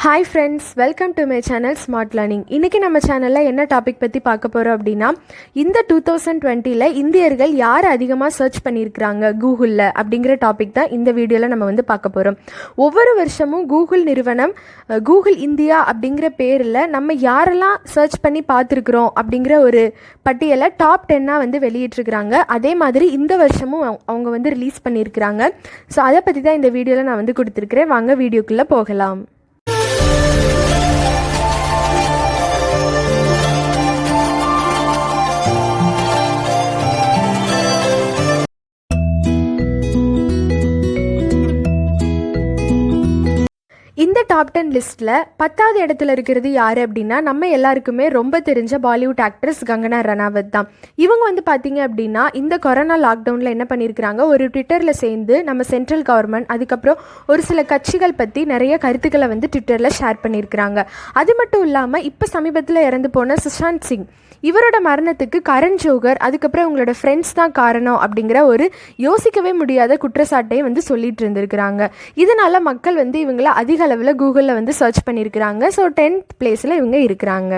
Hi friends, welcome to my channel smart learning. இன்றைக்கி நம்ம சேனலில் என்ன டாபிக் பற்றி பார்க்க போகிறோம் அப்படின்னா, இந்த 2020 இந்தியர்கள் யார் அதிகமாக சர்ச் பண்ணியிருக்கிறாங்க கூகுளில் அப்படிங்கிற டாபிக் தான் இந்த வீடியோவில் நம்ம பார்க்க போகிறோம். ஒவ்வொரு வருஷமும் கூகுள் நிறுவனம் கூகுள் இந்தியா அப்படிங்கிற பேரில் நம்ம யாரெல்லாம் சர்ச் பண்ணி பார்த்துருக்குறோம் அப்படிங்கிற ஒரு பட்டியலை டாப் 10 வெளியிட்டிருக்கிறாங்க. அதே மாதிரி இந்த வருஷமும் அவங்க ரிலீஸ் பண்ணியிருக்கிறாங்க. ஸோ அதை பற்றி தான் இந்த வீடியோவில் நான் கொடுத்துருக்கிறேன். வாங்க வீடியோக்குள்ளே போகலாம். இந்த டாப் 10 லிஸ்ட்டில் 10வது இடத்துல இருக்கிறது யார் அப்படின்னா, நம்ம எல்லாருக்குமே ரொம்ப தெரிஞ்ச பாலிவுட் ஆக்ட்ரஸ் கங்கனா ரனாவத் தான். இவங்க பார்த்தீங்க அப்படின்னா, இந்த கொரோனா லாக்டவுனில் என்ன பண்ணியிருக்கிறாங்க, ஒரு ட்விட்டரில் சேர்ந்து நம்ம சென்ட்ரல் கவர்மெண்ட் அதுக்கப்புறம் ஒரு சில கட்சிகள் பற்றி நிறைய கருத்துக்களை ட்விட்டரில் ஷேர் பண்ணியிருக்கிறாங்க. அது மட்டும் இல்லாமல் இப்போ சமீபத்தில் இறந்து போன சுஷாந்த் சிங் இவரோட மரணத்துக்கு கரண் ஜோகர் அதுக்கப்புறம் இவங்களோட ஃப்ரெண்ட்ஸ் தான் காரணம் அப்படிங்கிற ஒரு யோசிக்கவே முடியாத குற்றச்சாட்டையும் சொல்லிட்டு இருந்திருக்கிறாங்க. இதனால மக்கள் இவங்கள அதிக அளவில் கூகுளில் சர்ச் பண்ணியிருக்கிறாங்க. ஸோ 10th பிளேஸில் இவங்க இருக்கிறாங்க.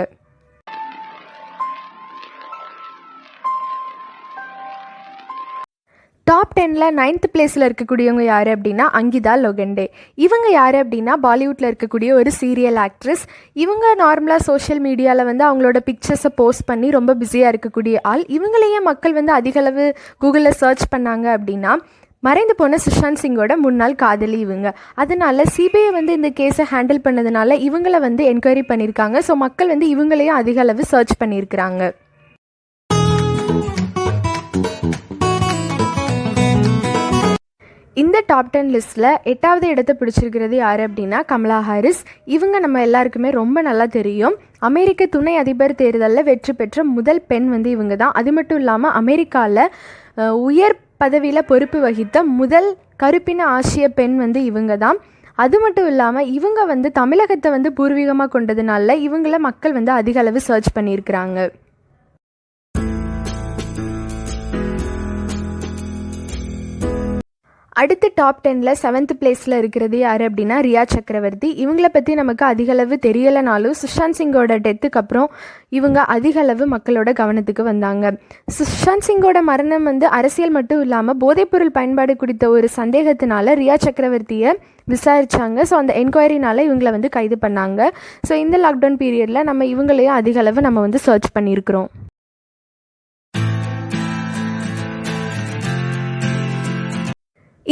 டாப் 10ல் 9th பிளேஸில் இருக்கக்கூடியவங்க யார் அப்படின்னா அங்கிதா லோகண்டே. இவங்க யார் அப்படின்னா பாலிவுட்டில் இருக்கக்கூடிய ஒரு சீரியல் ஆக்ட்ரஸ். இவங்க நார்மலாக சோஷியல் மீடியாவில் அவங்களோட பிக்சர்ஸை போஸ்ட் பண்ணி ரொம்ப பிஸியாக இருக்கக்கூடிய ஆள். இவங்களையே மக்கள் அதிகளவு கூகுளில் சர்ச் பண்ணாங்க அப்படின்னா, மறைந்து போன சுஷாந்த் சிங்கோட முன்னாள் காதலி இவங்க. அதனால சிபிஐ இந்த கேஸை ஹேண்டில் பண்ணதுனால இவங்களை என்கொயரி பண்ணியிருக்காங்க. ஸோ மக்கள் இவங்களையும் அதிக அளவு சர்ச் பண்ணியிருக்கிறாங்க. இந்த டாப் 10 லிஸ்ட்டில் 8வது இடத்தை பிடிச்சிருக்கிறது யார் அப்படின்னா கமலா ஹாரிஸ். இவங்க நம்ம எல்லாருக்குமே ரொம்ப நல்லா தெரியும். அமெரிக்க துணை அதிபர் தேர்தலில் வெற்றி பெற்ற முதல் பெண் இவங்க தான். அது மட்டும் இல்லாமல் அமெரிக்காவில் உயர் பதவியில் பொறுப்பு வகித்த முதல் கருப்பின ஆசிய பெண் இவங்க தான். அது மட்டும் இல்லாமல் இவங்க தமிழகத்தை பூர்வீகமாக கொண்டதுனால இவங்கள மக்கள் அதிக அளவு சர்ச் பண்ணியிருக்கிறாங்க. அடுத்து டாப் 10ல் 7th பிளேஸில் இருக்கிறது யார் அப்படின்னா ரியா சக்கரவர்த்தி. இவங்களை பற்றி நமக்கு அதிகளவு தெரியலைனாலும் சுஷாந்த் சிங்கோட டெத்துக்கு அப்புறம் இவங்க அதிகளவு மக்களோட கவனத்துக்கு வந்தாங்க. சுஷாந்த் சிங்கோட மரணம் அரசியல் மட்டும் இல்லாமல் போதைப்பொருள் பயன்பாடு குறித்த ஒரு சந்தேகத்தினால ரியா சக்கரவர்த்தியை விசாரித்தாங்க. ஸோ அந்த என்கொயரினால இவங்களை கைது பண்ணாங்க. ஸோ இந்த லாக்டவுன் பீரியடில் நம்ம இவங்களையும் அதிகளவு நம்ம சர்ச் பண்ணியிருக்கிறோம்.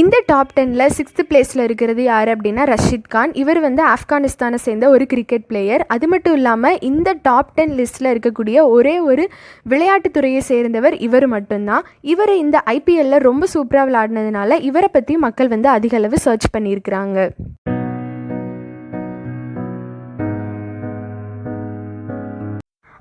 இந்த டாப் 10ல் 6th பிளேஸில் இருக்கிறது யார் அப்படின்னா ரஷீத் கான். இவர் ஆப்கானிஸ்தானை சேர்ந்த ஒரு கிரிக்கெட் பிளேயர். அது மட்டும் இல்லாமல் இந்த டாப் 10 லிஸ்ட்டில் இருக்கக்கூடிய ஒரே ஒரு விளையாட்டுத்துறையை சேர்ந்தவர் இவர் மட்டும்தான். இவர் இந்த IPLல ரொம்ப சூப்பராக விளையாடினதுனால இவரை பற்றி மக்கள் அதிக அளவு சர்ச் பண்ணியிருக்கிறாங்க.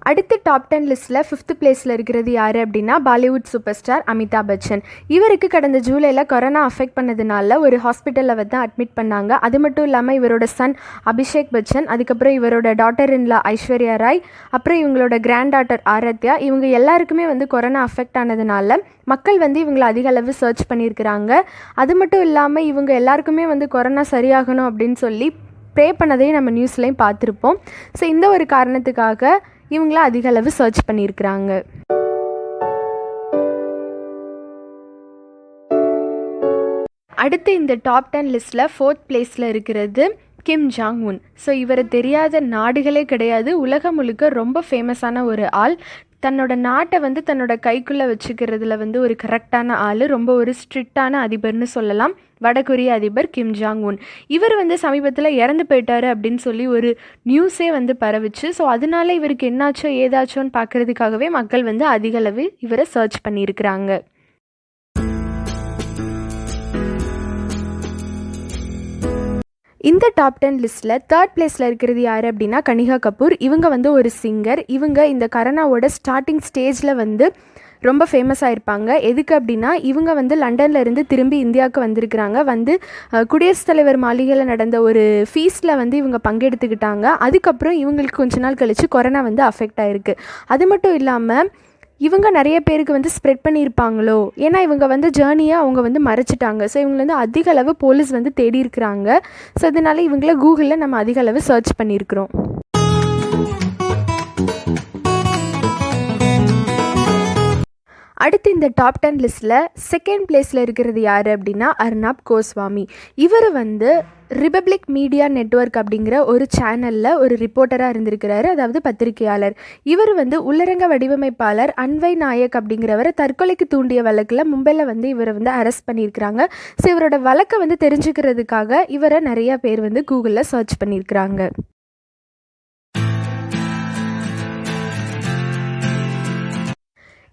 அடுத்து டாப் 10 லிஸ்ட்டில் 5th பிளேஸில் இருக்கிறது யார் அப்படின்னா பாலிவுட் சூப்பர் ஸ்டார் அமிதாப் பச்சன். இவருக்கு கடந்த ஜூலையில் கொரோனா அஃபெக்ட் பண்ணதுனால ஒரு ஹாஸ்பிட்டலில் அட்மிட் பண்ணாங்க. அது மட்டும் இல்லாமல் இவரோட சன் அபிஷேக் பச்சன், அதுக்கப்புறம் இவரோட டாட்டர் இன்லா ஐஸ்வர்யா ராய், அப்புறம் இவங்களோட கிராண்ட் டாட்டர் ஆராத்யா, இவங்க எல்லாருக்குமே கொரோனா அஃபெக்ட் ஆனதுனால மக்கள் இவங்களை அதிக அளவு சர்ச் பண்ணியிருக்கிறாங்க. அது மட்டும் இல்லாமல் இவங்க எல்லாருக்குமே கொரோனா சரியாகணும் அப்படின்னு சொல்லி ப்ரே பண்ணதையும் நம்ம நியூஸ்லையும் பார்த்துருப்போம். ஸோ இந்த ஒரு காரணத்துக்காக இவங்கள அதிக அளவு சர்ச் பண்ணியிருக்கிறாங்க. அடுத்து இந்த டாப் 10 லிஸ்ட்டில் 4th பிளேஸில் இருக்கிறது கிம் ஜாங் உன். ஸோ இவரை தெரியாத நாடுகளே கிடையாது. உலகம் முழுக்க ரொம்ப ஃபேமஸான ஒரு ஆள். தன்னோட நாட்டை தன்னோட கைக்குள்ளே வச்சுக்கிறதுல ஒரு கரெக்டான ஆள். ரொம்ப ஒரு ஸ்ட்ரிக்டான அதிபர்னு சொல்லலாம். வடகொரிய அதிபர் கிம் ஜாங் உன். இவர் சமீபத்தில் இறந்து போயிட்டாரு அப்படின்னு சொல்லி ஒரு நியூஸே பரவிச்சு. ஸோ அதனால இவருக்கு என்னாச்சோ ஏதாச்சோன்னு பார்க்குறதுக்காகவே மக்கள் அதிகளவு இவரை சர்ச் பண்ணியிருக்கிறாங்க. இந்த டாப் 10 லிஸ்ட்டில் 3rd பிளேஸில் இருக்கிறது யார் அப்படின்னா கனிகா கபூர். இவங்க ஒரு சிங்கர். இவங்க இந்த கரோனாவோட ஸ்டார்டிங் ஸ்டேஜில் ரொம்ப ஃபேமஸ் ஆகிருப்பாங்க. எதுக்கு அப்படின்னா இவங்க லண்டனில் இருந்து திரும்பி இந்தியாவுக்கு வந்திருக்கிறாங்க. குடியரசுத் தலைவர் மாளிகையில் நடந்த ஒரு ஃபீஸ்டில் இவங்க பங்கெடுத்துக்கிட்டாங்க. அதுக்கப்புறம் இவங்களுக்கு கொஞ்ச நாள் கழித்து கொரோனா அஃபெக்ட் ஆகிருக்கு. அது மட்டும் இல்லாமல் இவங்க நிறைய பேருக்கு வந்து ஸ்ப்ரெட் பண்ணியிருப்பாங்களோ, ஏன்னா இவங்க வந்து ஜேர்னியை அவங்க வந்து மறைச்சிட்டாங்க. ஸோ இவங்களை வந்து அதிக அளவு போலீஸ் வந்து தேடி இருக்கிறாங்க. ஸோ அதனால இவங்கள கூகுளில் நம்ம அதிக அளவு சர்ச் பண்ணியிருக்கிறோம். அடுத்து இந்த டாப் 10 லிஸ்ட்டில் செகண்ட் பிளேஸில் இருக்கிறது யார் அப்படின்னா அர்னாப் கோஸ்வாமி. இவர் வந்து ரிபப்ளிக் மீடியா நெட்வொர்க் அப்படிங்கிற ஒரு சேனலில் ஒரு ரிப்போர்ட்டராக இருந்திருக்கிறாரு, அதாவது பத்திரிகையாளர். இவர் வந்து உள்ளரங்க வடிவமைப்பாளர் அன்வை நாயக் அப்படிங்கிறவரை தற்கொலைக்கு தூண்டிய வழக்கில் மும்பையில் வந்து இவரை வந்து அரெஸ்ட் பண்ணியிருக்கிறாங்க. ஸோ இவரோட வழக்கை வந்து தெரிஞ்சுக்கிறதுக்காக இவரை நிறைய பேர் வந்து கூகுளில் சர்ச் பண்ணியிருக்கிறாங்க.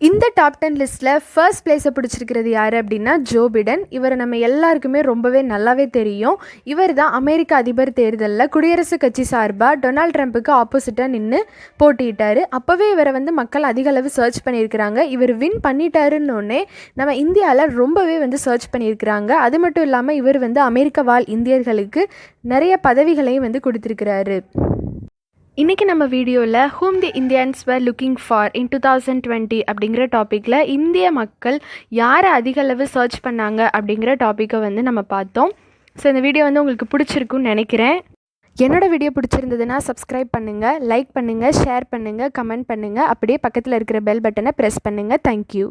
இந்த டாப் 10 லிஸ்ட்டில் ஃபர்ஸ்ட் பிளேஸை பிடிச்சிருக்கிறது யார் அப்படின்னா ஜோ பிடன். இவரை நம்ம எல்லாருக்குமே ரொம்பவே நல்லாவே தெரியும். இவர் தான் அமெரிக்க அதிபர் தேர்தலில் குடியரசுக் கட்சி சார்பாக டொனால்ட் ட்ரம்ப்புக்கு ஆப்போசிட்டாக நின்று போட்டியிட்டார். அப்போவே இவரை வந்து மக்கள் அதிக அளவு சர்ச் பண்ணியிருக்கிறாங்க. இவர் வின் பண்ணிட்டாருன்னொன்னே நம்ம இந்தியாவில் ரொம்பவே வந்து சர்ச் பண்ணியிருக்கிறாங்க. அது மட்டும் இல்லாமல் இவர் வந்து அமெரிக்க வாழ் இந்தியர்களுக்கு நிறைய பதவிகளையும் வந்து கொடுத்துருக்கிறாரு. இன்றைக்கி நம்ம வீடியோவில் whom the Indians were looking for in 2020 அப்படிங்கிற டாப்பிக்கில் இந்திய மக்கள் யாரை அதிக அளவு சர்ச் பண்ணாங்க அப்படிங்கிற டாப்பிக்கை வந்து நம்ம பார்த்தோம். ஸோ இந்த வீடியோ வந்து உங்களுக்கு பிடிச்சிருக்குன்னு நினைக்கிறேன். என்னோடய வீடியோ பிடிச்சிருந்ததுன்னா சப்ஸ்கிரைப் பண்ணுங்கள், லைக் பண்ணுங்கள், ஷேர் பண்ணுங்கள், கமெண்ட் பண்ணுங்கள். அப்படியே பக்கத்தில் இருக்கிற பெல் பட்டனை ப்ரெஸ் பண்ணுங்கள். தேங்க்யூ.